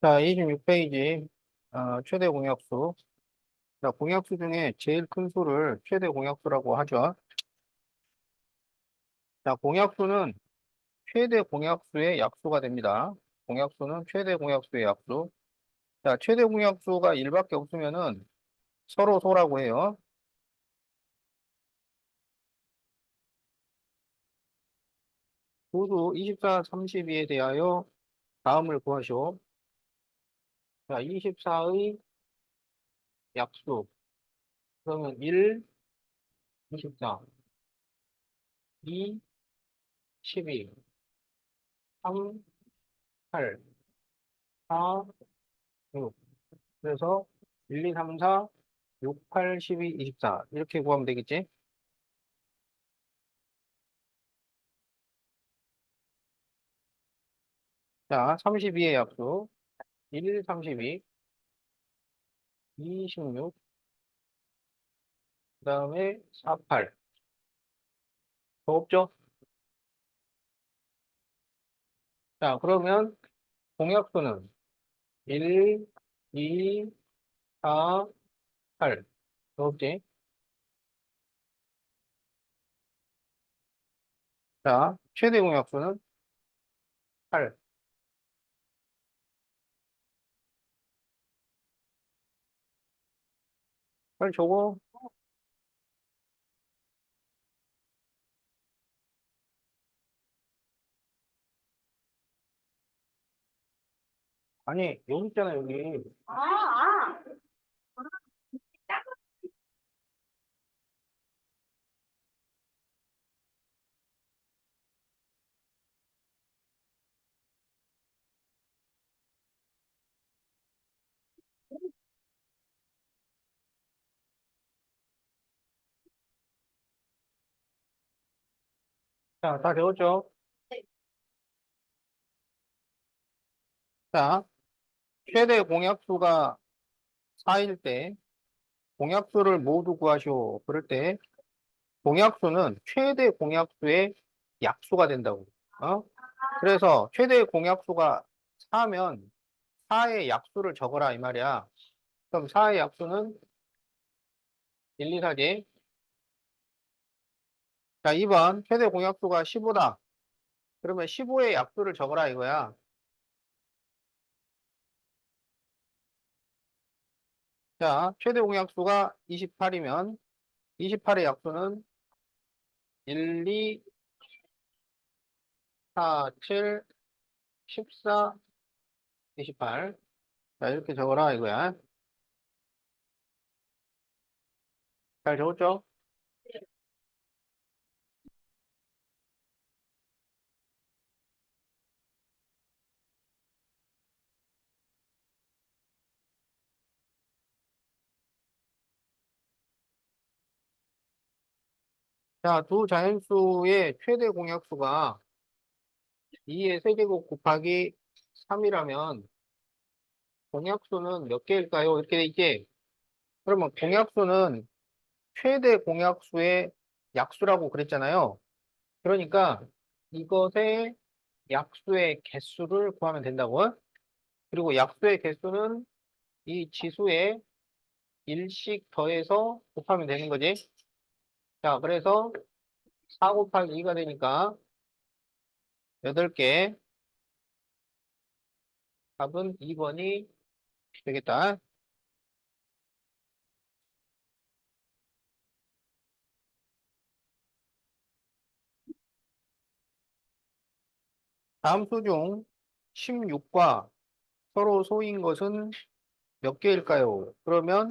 자, 26페이지, 최대 공약수. 자, 공약수 중에 제일 큰 수를 최대 공약수라고 하죠. 자, 공약수는 최대 공약수의 약수가 됩니다. 공약수는 최대 공약수의 약수. 자, 최대 공약수가 1밖에 없으면은 서로 소라고 해요. 소수 24, 32에 대하여 다음을 구하시오. 자, 24의 약수. 그러면 1, 24, 2, 12, 3, 8, 4, 6. 그래서 1, 2, 3, 4, 6, 8, 12, 24. 이렇게 구하면 되겠지? 자, 32의 약수. 1, 32, 2, 16, 그 다음에 4, 8. 더 없죠? 자, 그러면 공약수는 1, 2, 4, 8. 더 없지? 자, 최대 공약수는 8. 빨리 적어. 아니, 여기 있잖아, 여기. 자, 다 적었죠? 자, 최대 공약수가 4일 때, 공약수를 모두 구하시오. 그럴 때, 공약수는 최대 공약수의 약수가 된다고. 어? 그래서 최대 공약수가 4면 4의 약수를 적어라 이 말이야. 그럼 4의 약수는 1, 2, 4지. 자, 2번 최대 공약수가 15다. 그러면 15의 약수를 적어라 이거야. 자, 최대 공약수가 28이면 28의 약수는 1, 2, 4, 7, 14, 28. 자, 이렇게 적어라 이거야. 잘 적었죠? 자, 두 자연수의 최대 공약수가 2의 세제곱 곱하기 3이라면 공약수는 몇 개일까요? 이렇게 돼 있지? 그러면 공약수는 최대 공약수의 약수라고 그랬잖아요. 그러니까 이것의 약수의 개수를 구하면 된다고. 그리고 약수의 개수는 이 지수에 1씩 더해서 곱하면 되는 거지. 자, 그래서 4 곱하기 2가 되니까 8개. 답은 2번이 되겠다. 다음 수 중 16과 서로 소인 것은 몇 개일까요? 그러면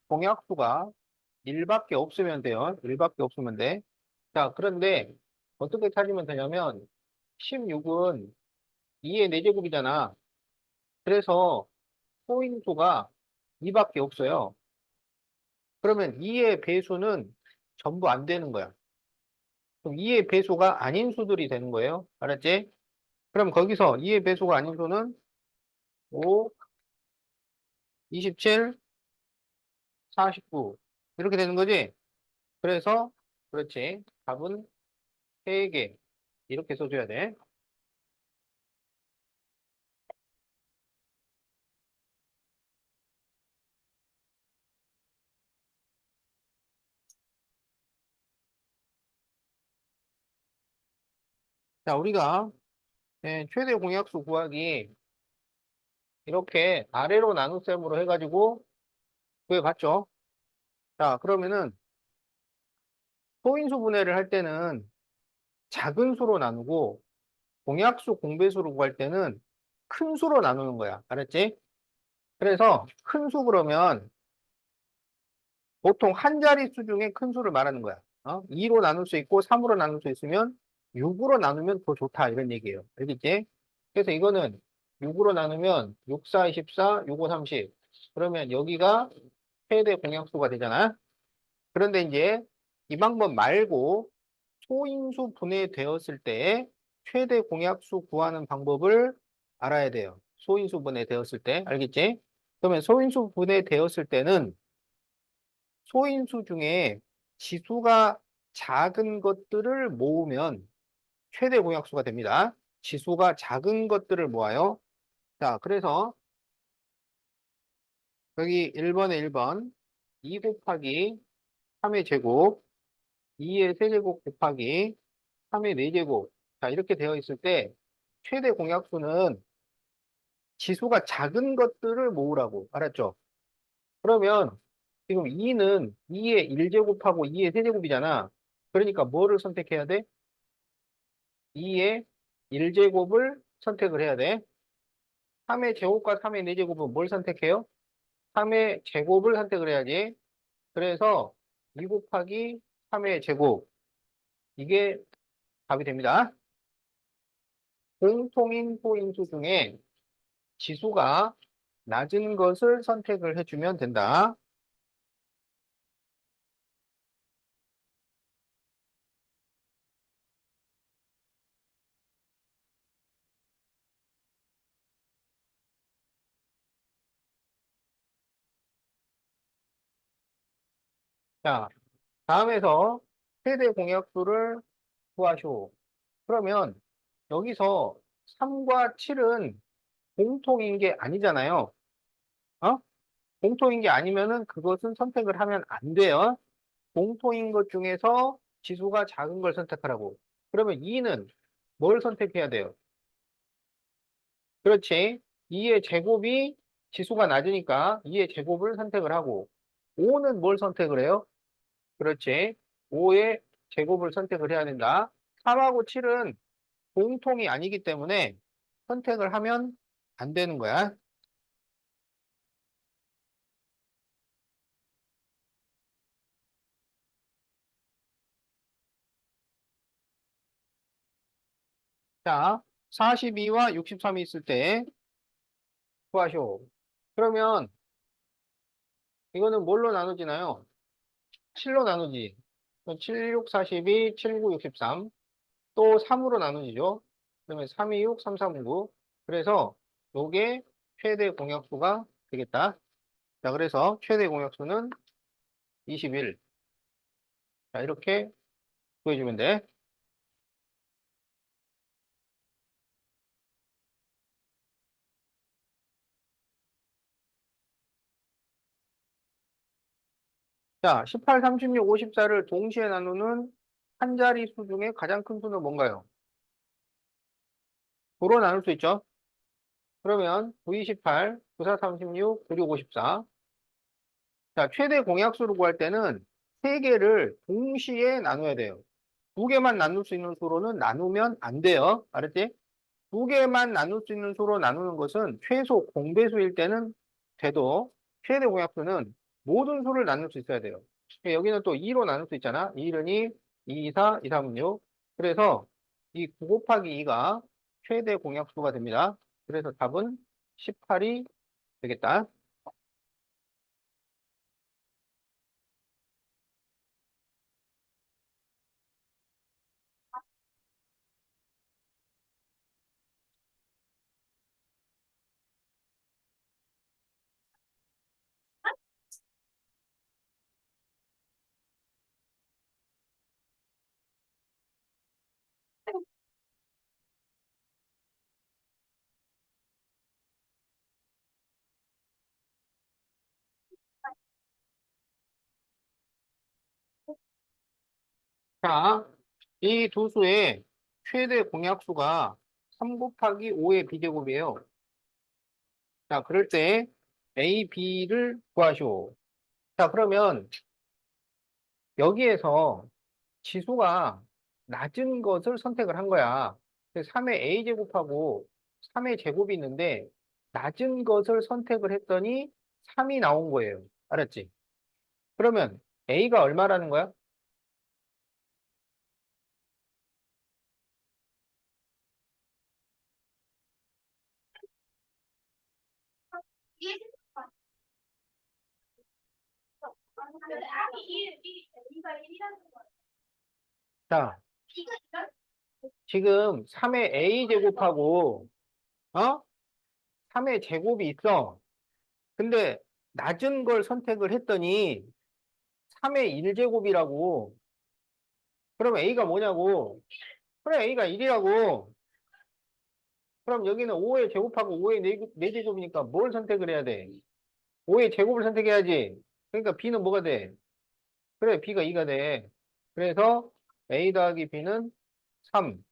공약수가 1밖에 없으면 돼요. 1밖에 없으면 돼. 자, 그런데 어떻게 찾으면 되냐면 16은 2의 4제곱이잖아. 그래서 소인수가 2밖에 없어요. 그러면 2의 배수는 전부 안 되는 거야. 그럼 2의 배수가 아닌 수들이 되는 거예요. 알았지? 그럼 거기서 2의 배수가 아닌 수는 5, 27, 49 이렇게 되는 거지? 그래서 그렇지. 답은 3개 이렇게 써줘야 돼. 자, 우리가 최대 공약수 구하기 이렇게 아래로 나눗셈으로 해가지고 구해봤죠. 자, 그러면은 소인수 분해를 할 때는 작은 수로 나누고 공약수 공배수로 구할 때는 큰 수로 나누는 거야. 알았지? 그래서 큰 수 그러면 보통 한 자릿수 중에 큰 수를 말하는 거야. 2로 나눌 수 있고 3으로 나눌 수 있으면 6으로 나누면 더 좋다 이런 얘기예요. 알겠지? 그래서 이거는 6으로 나누면 6, 4, 24, 6, 5, 30. 그러면 여기가 최대 공약수가 되잖아. 그런데 이제 이 방법 말고 소인수 분해되었을 때 최대 공약수 구하는 방법을 알아야 돼요. 소인수 분해되었을 때. 알겠지? 그러면 소인수 분해되었을 때는 소인수 중에 지수가 작은 것들을 모으면 최대 공약수가 됩니다. 지수가 작은 것들을 모아요. 자, 그래서 여기 1번에 1번 2 곱하기 3의 제곱 2의 세제곱 곱하기 3의 4제곱 자, 이렇게 되어 있을 때 최대 공약수는 지수가 작은 것들을 모으라고 알았죠? 그러면 지금 2는 2의 1제곱하고 2의 세제곱이잖아. 그러니까 뭐를 선택해야 돼? 2의 1제곱을 선택을 해야 돼. 3의 제곱과 3의 4제곱은 뭘 선택해요? 3의 제곱을 선택을 해야지. 그래서 2 곱하기 3의 제곱. 이게 답이 됩니다. 공통인 포인트 중에 지수가 낮은 것을 선택을 해주면 된다. 자, 다음에서 최대 공약수를 구하시오. 그러면 여기서 3과 7은 공통인 게 아니잖아요. 어? 공통인 게 아니면은 그것은 선택을 하면 안 돼요. 공통인 것 중에서 지수가 작은 걸 선택하라고. 그러면 2는 뭘 선택해야 돼요? 그렇지. 2의 제곱이 지수가 낮으니까 2의 제곱을 선택을 하고 5는 뭘 선택을 해요? 그렇지. 5의 제곱을 선택을 해야 된다. 3하고 7은 공통이 아니기 때문에 선택을 하면 안 되는 거야. 자, 42와 63이 있을 때 구하시오. 그러면 이거는 뭘로 나눠지나요? 7로 나누지. 7, 6, 42, 7, 9, 63. 또 3으로 나누지죠. 그러면 3, 2, 6, 3, 3, 9. 그래서 요게 최대 공약수가 되겠다. 자, 그래서 최대 공약수는 21. 자, 이렇게 구해주면 돼. 자, 18, 36, 54를 동시에 나누는 한 자리 수 중에 가장 큰 수는 뭔가요? 도로 나눌 수 있죠? 그러면 9, 28, 9, 4, 36, 9, 6, 54. 자, 최대 공약수를 구할 때는 세 개를 동시에 나눠야 돼요. 두 개만 나눌 수 있는 수로는 나누면 안 돼요. 알았지? 두 개만 나눌 수 있는 수로 나누는 것은 최소 공배수일 때는 돼도 최대 공약수는 모든 수를 나눌 수 있어야 돼요. 여기는 또 2로 나눌 수 있잖아. 2는 2, 2, 2, 4, 2, 3, 6. 그래서 이 9 곱하기 2가 최대 공약수가 됩니다. 그래서 답은 18이 되겠다. 자, 이 두 수의 최대 공약수가 3 곱하기 5의 b제곱이에요. 자, 그럴 때 A, B를 구하시오. 자, 그러면 여기에서 지수가 낮은 것을 선택을 한 거야. 3의 A제곱하고 3의 제곱이 있는데 낮은 것을 선택을 했더니 3이 나온 거예요. 알았지? 그러면 A가 얼마라는 거야? 자, 지금 3의 A제곱하고 어? 3의 제곱이 있어. 근데 낮은 걸 선택을 했더니 3의 1제곱이라고. 그럼 A가 뭐냐고. 그래, A가 1이라고. 그럼 여기는 5의 제곱하고 5의 4제곱이니까 뭘 선택을 해야 돼? 5의 제곱을 선택해야지. 그러니까 B는 뭐가 돼? 그래, B가 2가 돼. 그래서 A 더하기 B는 3.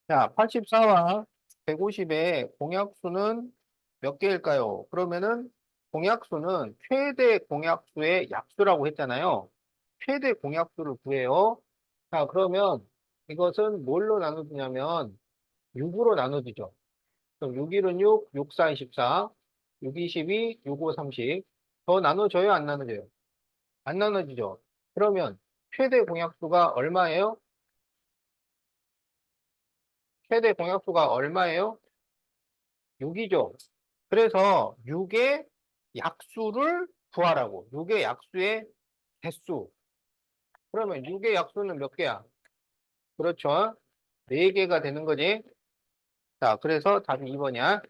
자, 84와 150의 공약수는 몇 개일까요? 그러면은 공약수는 최대 공약수의 약수라고 했잖아요. 최대 공약수를 구해요. 자, 그러면 이것은 뭘로 나눠주냐면 6으로 나눠지죠. 그럼 6일은 6, 6, 4, 24, 6, 22, 6, 5, 30. 더 나눠져요? 안 나눠져요? 안 나눠지죠. 그러면 최대 공약수가 얼마예요? 최대 공약수가 얼마예요? 6이죠. 그래서 6의 약수를 구하라고. 6의 약수의 개수. 그러면 6의 약수는 몇 개야? 그렇죠. 4개가 되는 거지. 자, 그래서 답이 2번이야.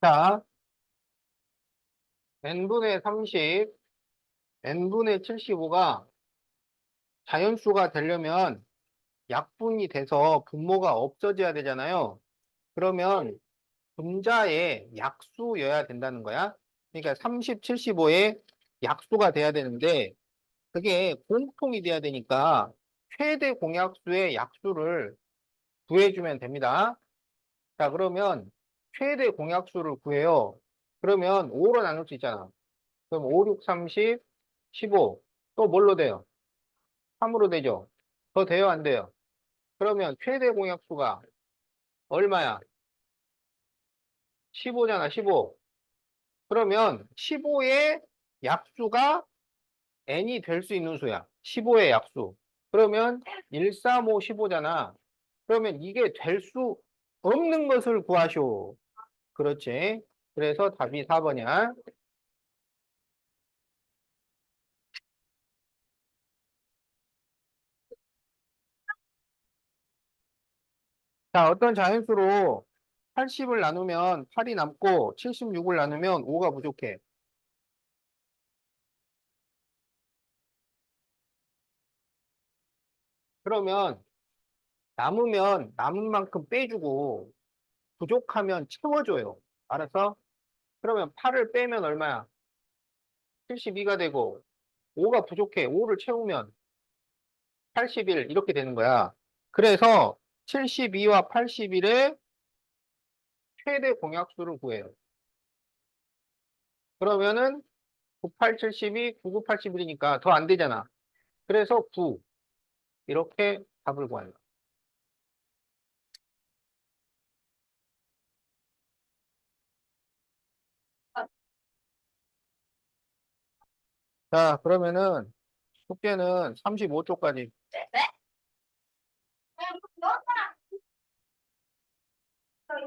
자, n분의 30, n분의 75가 자연수가 되려면 약분이 돼서 분모가 없어져야 되잖아요. 그러면 분자의 약수여야 된다는 거야. 그러니까 30, 75의 약수가 돼야 되는데 그게 공통이 돼야 되니까 최대 공약수의 약수를 구해주면 됩니다. 자, 그러면 최대 공약수를 구해요. 그러면 5로 나눌 수 있잖아. 그럼 5, 6, 30, 15. 또 뭘로 돼요? 3으로 되죠? 더 돼요? 안 돼요? 그러면 최대 공약수가 얼마야? 15잖아, 15. 그러면 15의 약수가 n이 될 수 있는 수야. 15의 약수. 그러면 1, 3, 5, 15잖아. 그러면 이게 될 수 없는 것을 구하시오. 그렇지. 그래서 답이 4번이야. 자, 어떤 자연수로 80을 나누면 8이 남고 76을 나누면 5가 부족해. 그러면 남으면 남은 만큼 빼주고 부족하면 채워줘요. 알았어? 그러면 8을 빼면 얼마야? 72가 되고 5가 부족해. 5를 채우면 81 이렇게 되는 거야. 그래서 72와 81의 최대 공약수를 구해요. 그러면은 98, 72, 99, 81이니까 더 안 되잖아. 그래서 9 이렇게 답을 구하는 거야. 자, 그러면은 숙제는 35쪽까지